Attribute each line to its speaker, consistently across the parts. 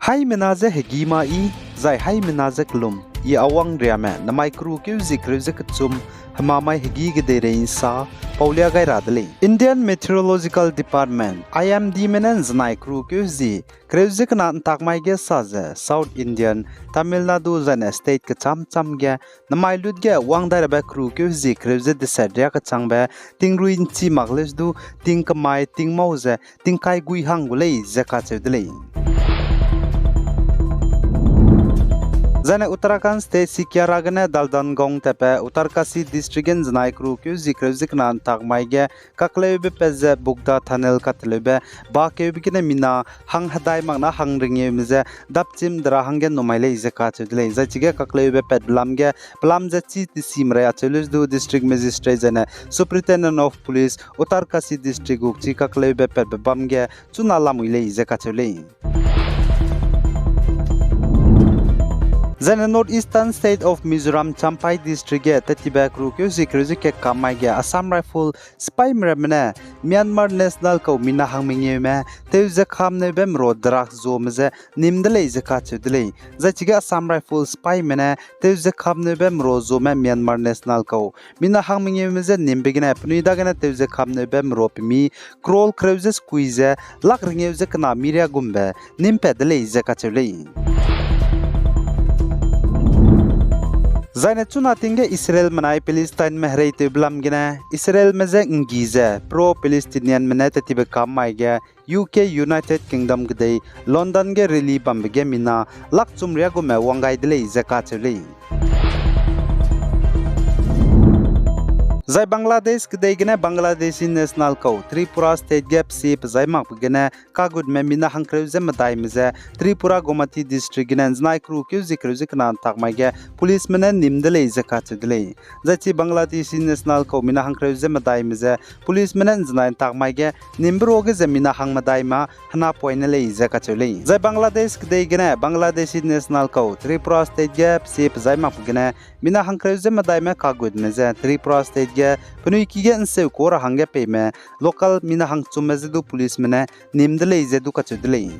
Speaker 1: Hai menaze hegima I zai hai menaze klum I awang riame namai kru kyu zikru ziktsum hamamai hegi gedere insa Paulia gai radle Indian Meteorological Department IMD menen znai kru kyu zi kreuzik na takmai ge saze South Indian Tamil Nadu zane state ke cham ge namai lut ge wang dai ba kru kyu zi kreuze de sadria ka changbe tingruin chi magles du ting kamai ting mauze ting kai gui hang gulei zeka chedle Zane Uttarakhand State Sikyaragane Daldan Gong Tepe Uttarkasi District in Znai Kru Kyu Zikrezik Nan Tagmaige Kaklebe Peze Bugda Tunnel Katlebe Bakebikine Mina Hang Hadai Magna Hang Ringe Mize Dapchim Drahangen Nomaile Izeka Chudle Zachige Kaklebe Pet Blamge Blamze Chi Simre Achulus Du District Magistrate Zane Superintendent of Police Uttarkasi District Ukchi Kaklebe Pet Bamge Chunalamuile Izeka Chule Zane northeastern state of Mizoram Champai district ge Tatibak Rukyo Zikruzi ke Kamai ge Assam Rifle Spy Mremne Myanmar National Ko Mina Hangminge me Teuze Khamne Bem Ro Drak Zomze Nimdele Zeka Chudle Zachiga Assam Rifle Spy Mene Teuze Khamne Bem Ro Zome Myanmar National Ko Mina Hangminge meze Nimbigene Pnuida gane Teuze Khamne Bem Ro Pimi Kroll Kreuze Squeeze Lak Ringeuze Kana Miria Gumbe Nimpedele Zeka Chule Zane Chuna Tinge Israel Manai Palestine Mehrei Tiblam Gina Israel Meze Ngize Pro Palestinian Menete Tibekam Maige UK United Kingdom Gday London Ge Rili Bambege Mina Lak Chumria Go Me Wangai Dele Zakachuli Zai Bangladesh Gdegene Bangladeshi National Co Tripura State Gap Sip Zai Makgene Kagud Memina Hankreuze Madai Mize Tripura Gomati District Ginen Znai Kru Kyu Zikruzik Nan Takmage Policemen Nimdele Zakatudle Zachi Bangladeshi National Co Mina Hankreuze Madai Mize Policemen Znai Takmage Nimbroge Zemina Hang Madaima Hana Poinele Zakatule Zai Bangladesh Gdegene Bangladeshi National Co Tripura State Gap Sip Zai Makgene Mina Hankreuze Madaima Kagud Mize Tripura State Penuikiga and Sew Kora Hanga Payme, local Mina Hang Chumezu policemen, named the Lazy Ducatudle.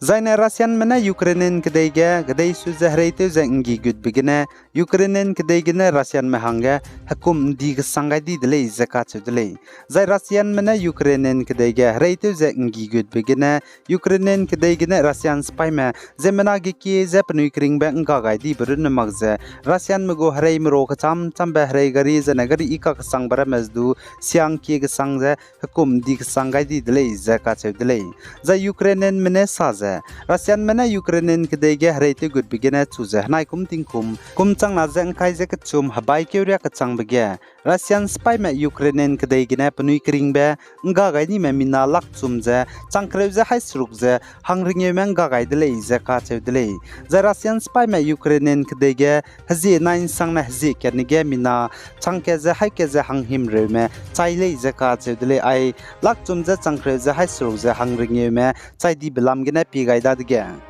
Speaker 1: Zine Russian Mena Ukrainian Kadega, Gade Suzahrative Zangi good beginner, Ukrainian Kadegene Russian Mahanga, Hakum Dig Sangadi delay Zakatu delay. Zai Russian Mena Ukrainian Kadega, Rative Zangi good beginner, Ukrainian Kadegene Russian Spyma, Zemenagiki Zepanukring Bank Gagai Brunamagze, Russian Mugo Hare Mrokatam, Tambahre Garis and Agari Ikak Sang Baramazdu, Siang Kig Sangze, Hakum Dig Sangadi delay Zakatu delay. Zai Ukrainian Menesaze. Russian Mena Ukrainian Kadege Harete good beginner to the Naikum Tinkum, Kumchang Nazan Kaizek Chum, Habai Kuria Katsang Bege, Russian Spy Met Ukrainian Kadegine, Panuikringbe, Ngagani Memina Laksumze, Sankreze Haisrukze, Hungring Yemen Gagai delay, Zakate delay. The Russian Spy Met Ukrainian Kadege, Hazi 9 Sangna Hazi Kernigemina, Chankeze Haikeze Hang him Reme, Chile Zakate delay, I Laksumze, Sankreze Haisrukze, Hungring Yeme, Saidi Belamgene. Gaida again.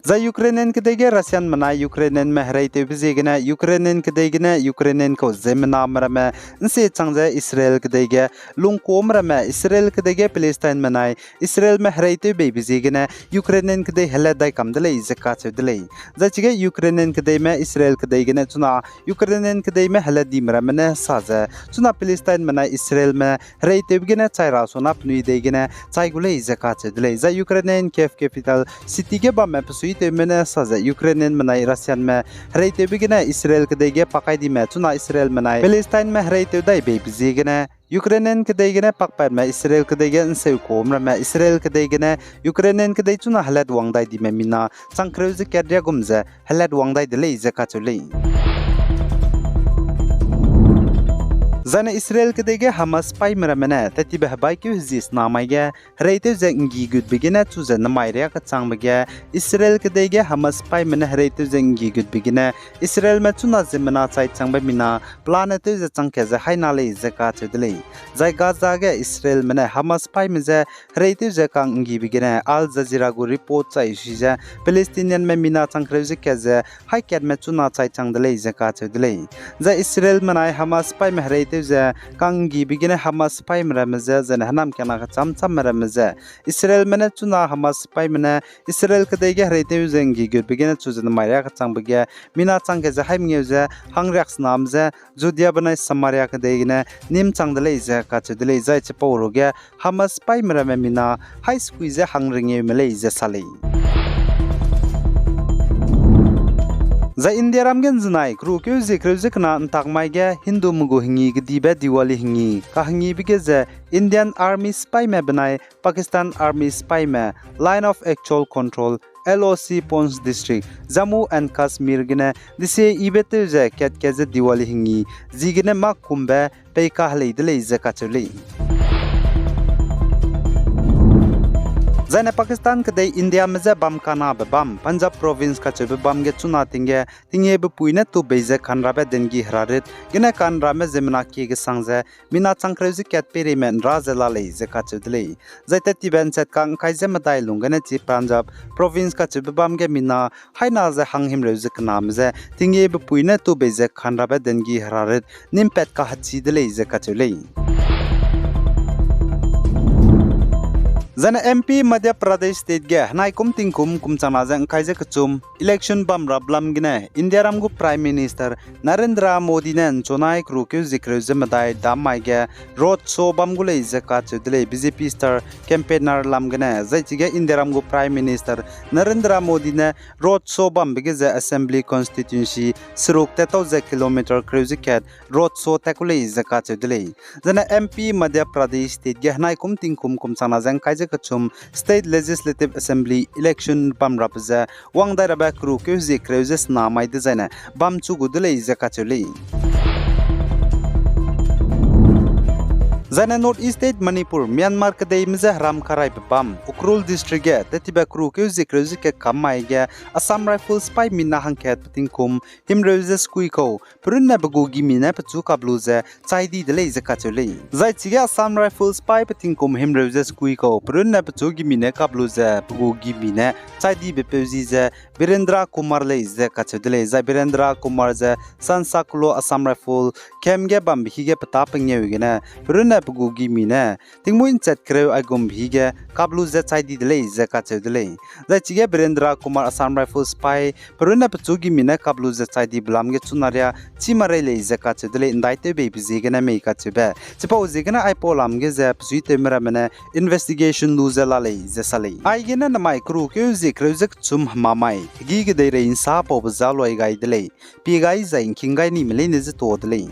Speaker 1: The Ukrainian Kadege Russian Mana Ukrainian Mehrate Bizigana Ukrainian Kadegana Ukrainian Ko Zemena Marame Nse Changza Israel Kadege Lunko Marame Israel Kadege Palestine Manai Israel Mehrate Babizigana Ukrainian Kade Heladai Kamdele Zakatu delay. The Chige Ukrainian Kademe Israel Kadegana Tuna Ukrainian Kademe Heladi Maramane Saza Tuna Palestine Mana Israel Me Rate Bigana Chaira Sona Pnui Degana Chaigule Zakatu delay. The Ukrainian Kiev capital City Geba Mapsu Mena Saza Ukrainian Manai Russian Me Rate Bigana Israel Kadege Pakaidi Me Tuna Israel Manai Palestine Me Rate Dai Baby Zigana Ukrainian Kadegana Pakpa Me Israel Kadege and Seukom Me Israel Kadegana Ukrainian Kadetuna Halad Wangdai di Memina Sankruzi Kadia Gumze Halad Wangdai delay Zakatuli Zane Israel Kadege Hamas Spy Meramene, Tatiba Baku Zis Namage, Rate Zengi good beginner to the Namaria Katsangbaga, Israel Kadege Hamas Spy Mene Rate Zengi good beginner, Israel Matuna Zemena Site Sangbamina, Planet is a Tankeza Hainale Zakat delay. Zagazaga Israel Mene Hamas Spy Meze, Rate Zakangi beginner, Al Zazirago reports Aishiza, Palestinian Memina Tankrezikaze, Haikat Metuna Site Sang delay Zakat delay. The Israel Manai Hamas Spy Mehrate ze kangi bigine Hamas pai mrameze zene hanam kana cham cham mrameze Israel mena chuna Hamas pai mena Israel kadege harite zengi gud bigine chuzen maria chang bige mina chang ge ze haimnge ze hangraks namze judia banai Samaria kadege nim chang dele ze ka chudele zai che poroge Hamas pai mrame mina high squeeze hangringe mele ze sale za India ramgen znai kru kyu zikruzik na ntakmaiga Hindu mugo hingi gdibe Diwali hingi ka hingi bige ze Indian Army spy me banai Pakistan Army spy me line of actual control LOC Pons district Jammu and Kashmir gine dise ibete ze ket keze Diwali hingi zigine mak kumbe peika halei dele ze kachuli Zane Pakistan kadai India meze bam kana be bam Punjab province ka chebe bam ge chuna tinge be puine tu beize khanra be dengi hrarit gine kanra me zemna ki ge sangze mina changkreuzi ket perimen razela le ze ka chudle zaite tiben set kang khaise madai lungane chi Punjab province ka chebe bam ge mina haina ze hanghim reuzi kana meze tinge be puine tu beize khanra be dengi hrarit nimpet ka hachi dele ze ka chule Zana MP Madhya Pradesh State ge hanai kum tingkum kumchana jang khaije kchum election bam rablam gine India ramgu Prime Minister Narendra Modi nen chonai krukyu zikru zemadai damai ge road show bam gule zaka chudle BJP star campaigner lam gine zaichige India ramgu Prime Minister Narendra Modi ne road show bam bige ze assembly constituency sruk 1000 km cruziket road show takule zaka chudle zana MP Madhya Pradesh State ge hanai kum tingkum kumchana jang khaije kachum State Legislative Assembly election bam rapza wangdai raba kru kyuzi kreuses namai design bam chu gudle zakachuli Zana North East State Manipur Myanmar kadai mza ram kharai bam Ukrul district ge tetiba kru kyuzi kreuzi ke kamai ge Assam Rifles spy minna hangket patingkum himreuses kuiko prunna bagogi mina pachu kabluze chaidi dele zakachuli zai chige Assam Rifles spy patingkum himreuses kuiko prunna pachu gi mina kabluze bagogi mina chaidi bepeuzi ze Birendra Kumar le zakachudle zai Birendra Kumar ze sansakulo Assam Rifle kemge bam bihige patapengye wigena prunna bugi mina tingmuin chat kreu agum bhige kablu za chaidi dele za ka chedele za chige Birendra Kumar Assam Rifles spy pruna pachugi mina kablu za chaidi blamge chunaria chimare le za ka chedele indaite be bizigena me ka chebe chipa uzigena ai polamge za psuite mera mena investigation lu za lale za sale ai gena na mai kru ke zi kreuzik chum mamai gi ge deire insa po bazalo ai gai dele pi gai za inkingai ni mele ne za to dele